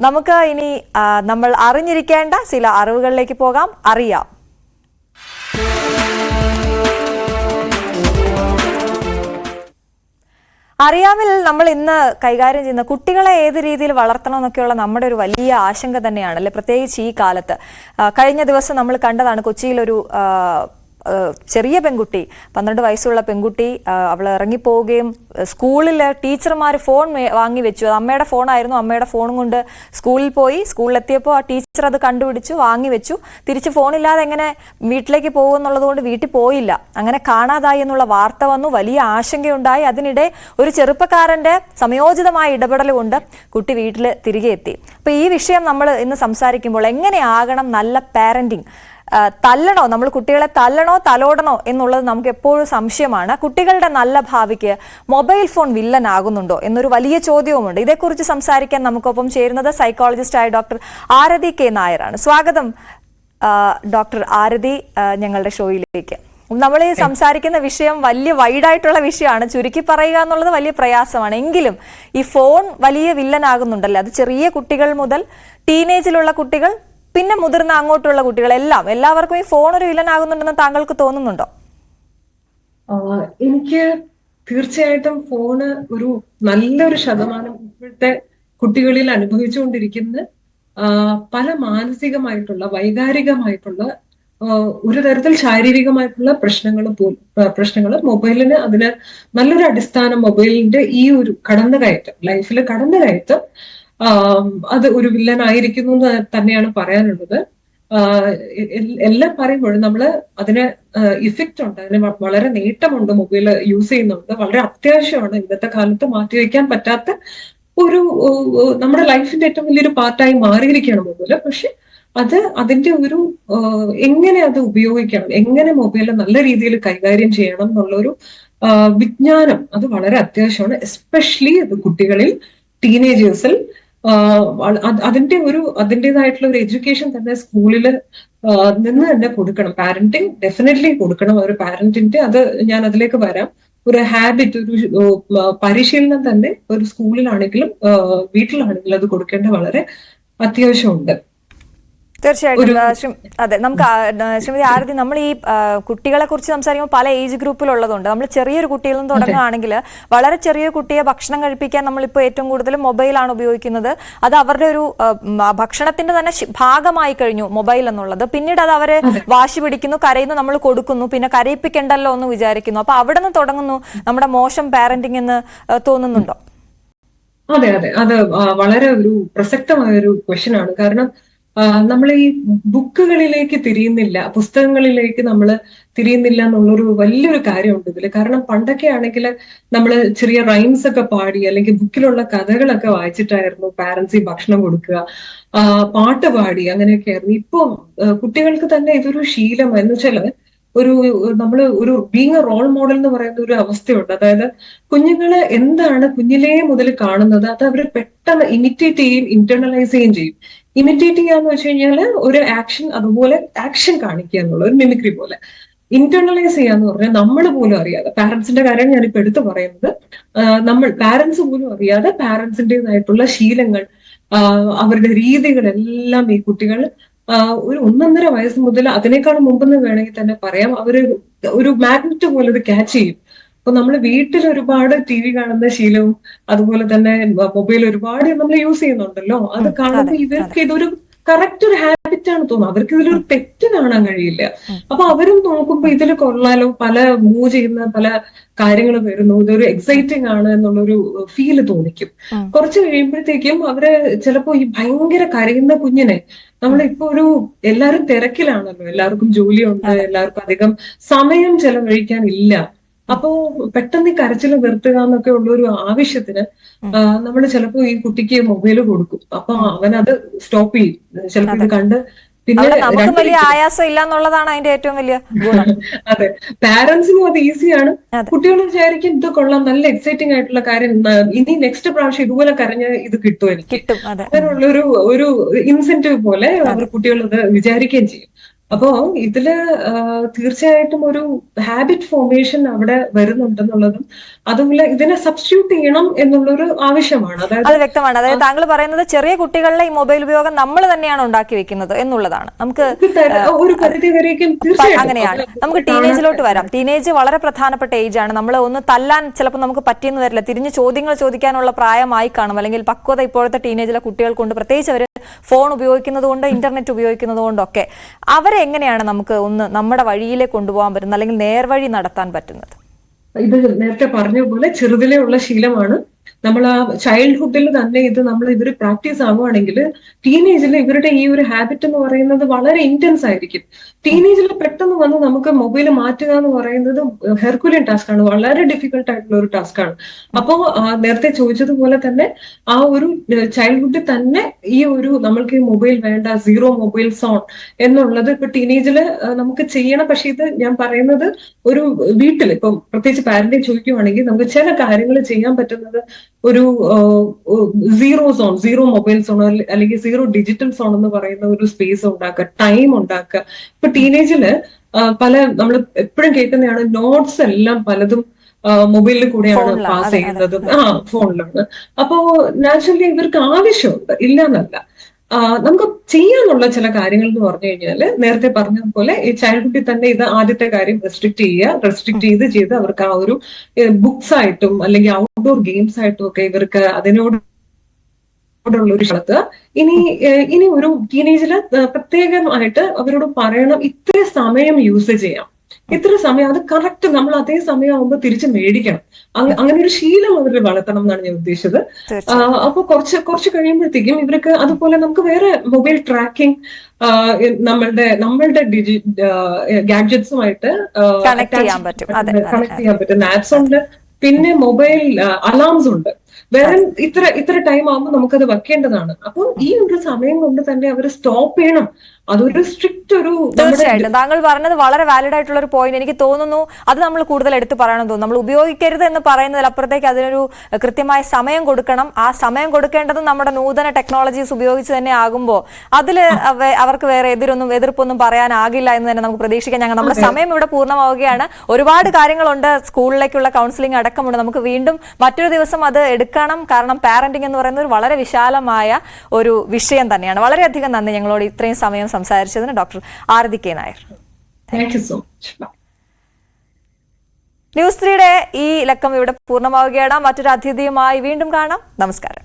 നമുക്ക് ഇനി നമ്മൾ അറിഞ്ഞിരിക്കേണ്ട ചില അറിവുകളിലേക്ക് പോകാം. അറിയാം. അറിയാമിൽ നമ്മൾ ഇന്ന് കൈകാര്യം ചെയ്യുന്ന കുട്ടികളെ ഏത് രീതിയിൽ വളർത്തണം എന്നൊക്കെയുള്ള നമ്മുടെ ഒരു വലിയ ആശങ്ക തന്നെയാണ് അല്ലെ, പ്രത്യേകിച്ച് ഈ കാലത്ത്. കഴിഞ്ഞ ദിവസം നമ്മൾ കണ്ടതാണ് കൊച്ചിയിലൊരു ചെറിയ പെൺകുട്ടി, 12 വയസ്സുള്ള പെൺകുട്ടി, അവൾ ഇറങ്ങിപ്പോവുകയും സ്കൂളിൽ ടീച്ചർമാർ ഫോൺ വാങ്ങി വെച്ചു. അത് അമ്മയുടെ ഫോണായിരുന്നു. അമ്മയുടെ ഫോണും കൊണ്ട് സ്കൂളിൽ പോയി. സ്കൂളിലെത്തിയപ്പോൾ ആ ടീച്ചർ അത് കണ്ടുപിടിച്ചു, വാങ്ങി വെച്ചു. തിരിച്ച് ഫോണില്ലാതെ എങ്ങനെ വീട്ടിലേക്ക് പോകുമെന്നുള്ളത് കൊണ്ട് വീട്ടിൽ പോയില്ല. അങ്ങനെ കാണാതായി എന്നുള്ള വാർത്ത വന്നു. വലിയ ആശങ്കയുണ്ടായി. അതിനിടെ ഒരു ചെറുപ്പക്കാരന്റെ സമയോചിതമായ ഇടപെടൽ കൊണ്ട് കുട്ടി വീട്ടിൽ തിരികെ എത്തി. അപ്പോൾ ഈ വിഷയം നമ്മൾ ഇന്ന് സംസാരിക്കുമ്പോൾ എങ്ങനെയാകണം നല്ല പാരന്റിങ്? തല്ലണോ, നമ്മൾ കുട്ടികളെ തല്ലണോ തലോടണോ എന്നുള്ളത് നമുക്ക് എപ്പോഴും സംശയമാണ്. കുട്ടികളുടെ നല്ല ഭാവിക്ക് മൊബൈൽ ഫോൺ വില്ലനാകുന്നുണ്ടോ എന്നൊരു വലിയ ചോദ്യവുമുണ്ട്. ഇതേക്കുറിച്ച് സംസാരിക്കാൻ നമുക്കൊപ്പം ചേരുന്നത് സൈക്കോളജിസ്റ്റായ ഡോക്ടർ ആരതി കെ നായരാണ്. സ്വാഗതം ഡോക്ടർ ആരതി ഞങ്ങളുടെ ഷോയിലേക്ക്. നമ്മൾ ഈ സംസാരിക്കുന്ന വിഷയം വലിയ വൈഡായിട്ടുള്ള വിഷയമാണ്. ചുരുക്കി പറയുക എന്നുള്ളത് വലിയ പ്രയാസമാണ്. എങ്കിലും ഈ ഫോൺ വലിയ വില്ലനാകുന്നുണ്ടല്ലോ. അത് ചെറിയ കുട്ടികൾ മുതൽ ടീനേജിലുള്ള കുട്ടികൾ, പിന്നെ മുതിർന്ന അങ്ങോട്ടുള്ള കുട്ടികൾ, എല്ലാവർക്കും ഈ ഫോൺ ഒരു വില്ലനാകുന്നുണ്ടെന്ന് താങ്കൾക്ക് തോന്നുന്നുണ്ടോ? എനിക്ക് തീർച്ചയായിട്ടും ഫോണ് ഒരു നല്ലൊരു ശതമാനം ഇപ്പോഴത്തെ കുട്ടികളിൽ അനുഭവിച്ചുകൊണ്ടിരിക്കുന്ന പല മാനസികമായിട്ടുള്ള വൈകാരികമായിട്ടുള്ള ഒരു തരത്തിൽ ശാരീരികമായിട്ടുള്ള പ്രശ്നങ്ങൾ മൊബൈലിന് അതിന് നല്ലൊരു അടിസ്ഥാനം മൊബൈലിന്റെ ഈ ഒരു കടന്നുകയറ്റം, ലൈഫിൽ കടന്നുകയറ്റം അത് ഒരു വില്ലനായിരിക്കുന്നു എന്ന് തന്നെയാണ് പറയാനുള്ളത്. എല്ലാം പറയുമ്പോഴും നമ്മള് അതിന് ഇഫക്റ്റ് ഉണ്ട്, അതിന് വളരെ നേട്ടമുണ്ട്. മൊബൈൽ യൂസ് ചെയ്യുന്നുണ്ട്, വളരെ അത്യാവശ്യമാണ്. ഇന്നത്തെ കാലത്ത് മാറ്റിവെക്കാൻ പറ്റാത്ത ഒരു നമ്മുടെ ലൈഫിന്റെ ഏറ്റവും വലിയൊരു പാർട്ടായി മാറിയിരിക്കുകയാണ് മൊബൈൽ. പക്ഷെ അതിന്റെ ഒരു എങ്ങനെ അത് ഉപയോഗിക്കണം, എങ്ങനെ മൊബൈൽ നല്ല രീതിയിൽ കൈകാര്യം ചെയ്യണം എന്നുള്ളൊരു വിജ്ഞാനം അത് വളരെ അത്യാവശ്യമാണ്. എസ്പെഷ്യലി അത് കുട്ടികളിൽ, ടീനേജേഴ്സിൽ അതിൻ്റെതായിട്ടുള്ള ഒരു എഡ്യൂക്കേഷൻ തന്നെ സ്കൂളിൽ നിന്ന് തന്നെ കൊടുക്കണം. പാരന്റിങ് ഡെഫിനറ്റ്ലി കൊടുക്കണം. ഒരു പാരന്റിന്റെ ഞാൻ അതിലേക്ക് വരാം. ഒരു ഹാബിറ്റ്, ഒരു പരിശീലനം തന്നെ ഒരു സ്കൂളിലാണെങ്കിലും വീട്ടിലാണെങ്കിലും അത് കൊടുക്കേണ്ട വളരെ അത്യാവശ്യമുണ്ട്. തീർച്ചയായിട്ടും. അതെ, നമുക്ക് ശ്രീമതി ആരതി, നമ്മൾ ഈ കുട്ടികളെ കുറിച്ച് സംസാരിക്കുമ്പോൾ പല ഏജ് ഗ്രൂപ്പിലുള്ളതുണ്ട്. നമ്മൾ ചെറിയൊരു കുട്ടിയിൽ നിന്ന് തുടങ്ങുകയാണെങ്കിൽ വളരെ ചെറിയ കുട്ടിയെ ഭക്ഷണം കഴിപ്പിക്കാൻ നമ്മളിപ്പോൾ ഏറ്റവും കൂടുതൽ മൊബൈലാണ് ഉപയോഗിക്കുന്നത്. അത് അവരുടെ ഒരു ഭക്ഷണത്തിന്റെ തന്നെ ഭാഗമായി കഴിഞ്ഞു മൊബൈൽ എന്നുള്ളത്. പിന്നീട് അത് അവരെ വാശി പിടിക്കുന്നു, കരയുന്നു, നമ്മൾ കൊടുക്കുന്നു, പിന്നെ കരയിപ്പിക്കണ്ടല്ലോ എന്ന് വിചാരിക്കുന്നു. അപ്പൊ അവിടെ നിന്ന് തുടങ്ങുന്നു നമ്മുടെ മോശം പാരന്റിങ് എന്ന് തോന്നുന്നുണ്ടോ? അതെ, അത് വളരെ ഒരു പ്രസക്തമായ ഒരു ക്വസ്റ്റ്യൻ ആണ്. കാരണം നമ്മൾ ഈ ബുക്കുകളിലേക്ക് തിരിയുന്നില്ല, പുസ്തകങ്ങളിലേക്ക് നമ്മൾ തിരിയുന്നില്ല എന്നുള്ളൊരു വലിയൊരു കാര്യമുണ്ട് ഇതില്. കാരണം പണ്ടൊക്കെ ആണെങ്കിൽ നമ്മൾ ചെറിയ റൈംസ് ഒക്കെ പാടി അല്ലെങ്കിൽ ബുക്കിലുള്ള കഥകളൊക്കെ വായിച്ചിട്ടായിരുന്നു പാരന്റ്സ് ഈ ഭക്ഷണം കൊടുക്കുക, പാട്ട് പാടി, അങ്ങനെയൊക്കെ ആയിരുന്നു. ഇപ്പൊ കുട്ടികൾക്ക് തന്നെ ഇതൊരു ശീലം എന്ന് വെച്ചാൽ ഒരു ബീങ് എ റോൾ മോഡൽ എന്ന് പറയുന്ന ഒരു അവസ്ഥയുണ്ട്. അതായത് കുഞ്ഞുങ്ങള് എന്താണ് കുഞ്ഞിലേ മുതൽ കാണുന്നത് അത് അവർ പെട്ടെന്ന് ഇമിറ്റേറ്റ് ചെയ്യും, ഇന്റേണലൈസ് ചെയ്യുകയും ചെയ്യും. ഇമിറ്റേറ്റ് ചെയ്യാന്ന് വെച്ച് കഴിഞ്ഞാൽ ഒരു ആക്ഷൻ, അതുപോലെ ആക്ഷൻ കാണിക്കുക എന്നുള്ള ഒരു മിമിക്രി പോലെ. ഇന്റേണലൈസ് ചെയ്യാന്ന് പറഞ്ഞാൽ നമ്മൾ പോലും അറിയാതെ, പാരന്റ്സിന്റെ കാര്യം ഞാനിപ്പോ എടുത്തു പറയുന്നത്, പാരന്റ്സ് പോലും അറിയാതെ പാരന്റ്സിന്റേതായിട്ടുള്ള ശീലങ്ങൾ, അവരുടെ രീതികളെല്ലാം ഈ കുട്ടികൾ ഒരു 1.5 വയസ്സ് മുതൽ, അതിനേക്കാളും മുമ്പെന്ന് വേണമെങ്കിൽ തന്നെ പറയാം, ഒരു മാഗ്നറ്റ് പോലെ ഇത് ക്യാച്ച് ചെയ്യും. അപ്പൊ നമ്മൾ വീട്ടിൽ ഒരുപാട് TV കാണുന്ന ശീലവും അതുപോലെ തന്നെ മൊബൈൽ ഒരുപാട് നമ്മൾ യൂസ് ചെയ്യുന്നുണ്ടല്ലോ, അത് കാണുമ്പോൾ ഇവർക്ക് ഇതൊരു കറക്റ്റ് ഒരു ഹാബിറ്റ് ആണ് തോന്നുന്നത്. അവർക്ക് ഇതിലൊരു തെറ്റ് കാണാൻ കഴിയില്ല. അപ്പൊ അവരും നോക്കുമ്പോ ഇതിൽ കൊള്ളാലോ, പല മൂവ് ചെയ്യുന്ന പല കാര്യങ്ങൾ വരുന്നു, ഇതൊരു എക്സൈറ്റിംഗ് ആണ് എന്നുള്ളൊരു ഫീല് തോന്നിക്കും. കുറച്ച് കഴിയുമ്പോഴത്തേക്കും അവര് ചിലപ്പോ ഈ ഭയങ്കര കരയുന്ന കുഞ്ഞിനെ നമ്മളിപ്പോ എല്ലാവരും തിരക്കിലാണല്ലോ, എല്ലാവർക്കും ജോലിയുണ്ട്, എല്ലാവർക്കും അധികം സമയം ചെലവഴിക്കാൻ ഇല്ല. അപ്പോ പെട്ടെന്ന് ഈ കരച്ചിൽ നിർത്തുക എന്നൊക്കെ ഉള്ള ഒരു ആവശ്യത്തിന് നമ്മൾ ചിലപ്പോ ഈ കുട്ടിക്ക് മൊബൈൽ കൊടുക്കും. അപ്പൊ അവനത് സ്റ്റോപ്പ് ചെയ്യും. ചിലപ്പോ ഇത് കണ്ട് പിന്നെ വലിയ ആയാസം ഇല്ല എന്നുള്ളതാണ് അതിന്റെ ഏറ്റവും വലിയ ഗുണം. അതെ, പാരന്റ്സിനും അത് ഈസിയാണ്. കുട്ടികൾ വിചാരിക്കും ഇത് കൊള്ളാം, നല്ല എക്സൈറ്റിംഗ് ആയിട്ടുള്ള കാര്യം, ഇനി നെക്സ്റ്റ് പ്രാവശ്യം ഇതുപോലെ കരഞ്ഞ് ഇത് കിട്ടും എനിക്ക്, അങ്ങനെയുള്ള ഒരു ഇൻസെന്റീവ് പോലെ അവർ കുട്ടികൾ അത് വിചാരിക്കുകയും ചെയ്യും. അപ്പോ ഇതില് തീർച്ചയായിട്ടും ഒരു ഹാബിറ്റ് ഫോർമേഷൻ അവിടെ വരുന്നുണ്ടെന്നുള്ളതും അതുപോലെ ഇതിനെ സബ്സ്റ്റിറ്റ്യൂട്ട് ചെയ്യണം എന്നുള്ളൊരു ആവശ്യമാണ്. അത് അതായത് വ്യക്തമാണ്. അതായത് താങ്കൾ പറയുന്നത് ചെറിയ കുട്ടികളിലെ ഈ മൊബൈൽ ഉപയോഗം നമ്മൾ തന്നെയാണ് ഉണ്ടാക്കി വെക്കുന്നത് എന്നുള്ളതാണ്. നമുക്ക് ഒരു പരിധി വരേക്കും തീർച്ചയായിട്ടും അങ്ങനെയാണ്. നമുക്ക് ടീനേജിലോട്ട് വരാം. ടീനേജ് വളരെ പ്രധാനപ്പെട്ട ഏജ് ആണ്. നമ്മൾ ഒന്ന് തല്ലാൻ ചിലപ്പോൾ നമുക്ക് പറ്റിയെന്ന് വരില്ല. തിരിഞ്ഞ് ചോദ്യങ്ങൾ ചോദിക്കാനുള്ള പ്രായമായി കാണും, അല്ലെങ്കിൽ പക്വത ഇപ്പോഴത്തെ ടീനേജിലെ കുട്ടികൾക്കുണ്ട്. പ്രത്യേകിച്ച് അവർ ഫോൺ ഉപയോഗിക്കുന്നത് കൊണ്ട്, ഇന്റർനെറ്റ് ഉപയോഗിക്കുന്നത് കൊണ്ടൊക്കെ അവരെ എങ്ങനെയാണ് നമുക്ക് ഒന്ന് നമ്മുടെ വഴിയിലേക്ക് കൊണ്ടുപോകാൻ പറ്റുന്നത്, അല്ലെങ്കിൽ നേർവഴി നടത്താൻ പറ്റുന്നത്? ഇത് നേരത്തെ പറഞ്ഞ പോലെ ചെറുതിലേ ഉള്ള ശീലമാണ്. നമ്മൾ ആ ചൈൽഡ്ഹുഡിൽ തന്നെ ഇത് നമ്മൾ ഇവർ പ്രാക്ടീസ് ആവുകയാണെങ്കിൽ ടീനേജിൽ ഇവരുടെ ഈ ഒരു ഹാബിറ്റ് എന്ന് പറയുന്നത് വളരെ ഇന്റൻസ് ആയിരിക്കും. ടീനേജിൽ പെട്ടെന്ന് വന്ന് നമുക്ക് മൊബൈൽ മാറ്റുക എന്ന് പറയുന്നത് ഹെർക്കുലിയൻ ടാസ്ക് ആണ്, വളരെ ഡിഫിക്കൽട്ട് ആയിട്ടുള്ള ഒരു ടാസ്ക് ആണ്. അപ്പോ നേരത്തെ ചോദിച്ചതുപോലെ തന്നെ ആ ഒരു ചൈൽഡ്ഹുഡിൽ തന്നെ ഈ ഒരു നമ്മൾക്ക് ഈ മൊബൈൽ വേണ്ട, സീറോ മൊബൈൽ സോൺ എന്നുള്ളത് ഇപ്പൊ ടീനേജിൽ നമുക്ക് ചെയ്യണം. പക്ഷെ ഇത് ഞാൻ പറയുന്നത് ഒരു വീട്ടിൽ ഇപ്പം പ്രത്യേകിച്ച് പാരന്റിങ് ചോദിക്കുവാണെങ്കിൽ നമുക്ക് ചില കാര്യങ്ങൾ ചെയ്യാൻ പറ്റുന്നത് ഒരു zero zone, zero mobile zone അല്ലെങ്കിൽ സീറോ ഡിജിറ്റൽ സോൺ എന്ന് പറയുന്ന ഒരു സ്പേസ് ഉണ്ടാക്കുക, ടൈം ഉണ്ടാക്കുക. ഇപ്പൊ ടീനേജില് പല നമ്മൾ എപ്പോഴും കേൾക്കുന്നതാണ്, നോട്ട്സ് എല്ലാം പലതും മൊബൈലിൽ കൂടെയാണ് പാസ് ചെയ്യുന്നതും ഫോണിലാണ്. അപ്പോ നാച്ചുറലി ഇവർക്ക് ആവശ്യമുണ്ട്, ഇല്ല എന്നല്ല. നമുക്ക് ചെയ്യാനുള്ള ചില കാര്യങ്ങൾ എന്ന് പറഞ്ഞു കഴിഞ്ഞാൽ നേരത്തെ പറഞ്ഞതുപോലെ ഈ ചൈൽഡ്ഹുഡിൽ തന്നെ ഇത് ആദ്യത്തെ കാര്യം റെസ്ട്രിക്ട് ചെയ്യുക. റെസ്ട്രിക്ട് ചെയ്ത് അവർക്ക് ആ ഒരു ബുക്സ് ആയിട്ടും അല്ലെങ്കിൽ ഔട്ട്ഡോർ ഗെയിംസ് ആയിട്ടും ഒക്കെ ഇവർക്ക് അതിനോട് ഒരു നടത്തുക. ഇനി ഒരു ടീനേജില് പ്രത്യേകമായിട്ട് അവരോട് പറയണം, ഇത്ര സമയം യൂസ് ചെയ്യാം, ഇത്ര സമയം, അത് കറക്റ്റ് നമ്മൾ അതേ സമയമാകുമ്പോൾ തിരിച്ച് മേടിക്കണം. അങ്ങനെ ഒരു ശീലം അവരിൽ വളർത്തണം എന്നാണ് ഞാൻ ഉദ്ദേശിച്ചത്. അപ്പൊ കുറച്ച് കഴിയുമ്പോഴത്തേക്കും ഇവർക്ക് അതുപോലെ നമുക്ക് വേറെ മൊബൈൽ ട്രാക്കിംഗ് നമ്മളുടെ ഗാഡ്ജറ്റ്സുമായിട്ട് കണക്ട് ചെയ്യാൻ പറ്റുന്ന ആപ്സ് ഉണ്ട്. പിന്നെ മൊബൈൽ അലാംസ് ഉണ്ട്. വേറെ ഇത്ര ടൈം ആകുമ്പോൾ നമുക്കത് വെക്കേണ്ടതാണ്. അപ്പോൾ ഈ ഒരു സമയം കൊണ്ട് തന്നെ അവർ സ്റ്റോപ്പ് ചെയ്യണം. അതൊരു സ്ട്രിക്റ്റ് ഒരു തീർച്ചയായിട്ടും താങ്കൾ പറഞ്ഞത് വളരെ വാലിഡ് ആയിട്ടുള്ള ഒരു പോയിന്റ്. എനിക്ക് തോന്നുന്നു അത് നമ്മൾ കൂടുതൽ എടുത്തു പറയണം തോന്നുന്നു. നമ്മൾ ഉപയോഗിക്കരുത് എന്ന് പറയുന്നതിലപ്പുറത്തേക്ക് അതിനൊരു കൃത്യമായ സമയം കൊടുക്കണം. ആ സമയം കൊടുക്കേണ്ടത് നമ്മുടെ നൂതന ടെക്നോളജീസ് ഉപയോഗിച്ച് തന്നെ ആകുമ്പോൾ അതിൽ അവർക്ക് വേറെ എതിർപ്പൊന്നും പറയാനാകില്ല എന്ന് തന്നെ നമുക്ക് പ്രതീക്ഷിക്കാം. നമ്മുടെ സമയം ഇവിടെ പൂർണ്ണമാവുകയാണ്. ഒരുപാട് കാര്യങ്ങളുണ്ട്, സ്കൂളിലേക്കുള്ള കൗൺസിലിംഗ് അടക്കമുണ്ട്. നമുക്ക് വീണ്ടും മറ്റൊരു ദിവസം അത് എടുക്കണം. കാരണം പാരന്റിംഗ് എന്ന് പറയുന്നത് ഒരു വളരെ വിശാലമായ ഒരു വിഷയം തന്നെയാണ്. വളരെയധികം നന്ദി ഞങ്ങളോട് ഇത്രയും സമയം സംസാരിച്ചതിന് ഡോക്ടർ ആരതി കെ നായർ. ന്യൂസ് 3യുടെ ഈ ലക്കം ഇവിടെ പൂർണ്ണമാവുകയാണ്. മറ്റൊരു അതിഥിയുമായി വീണ്ടും കാണാം. നമസ്കാരം.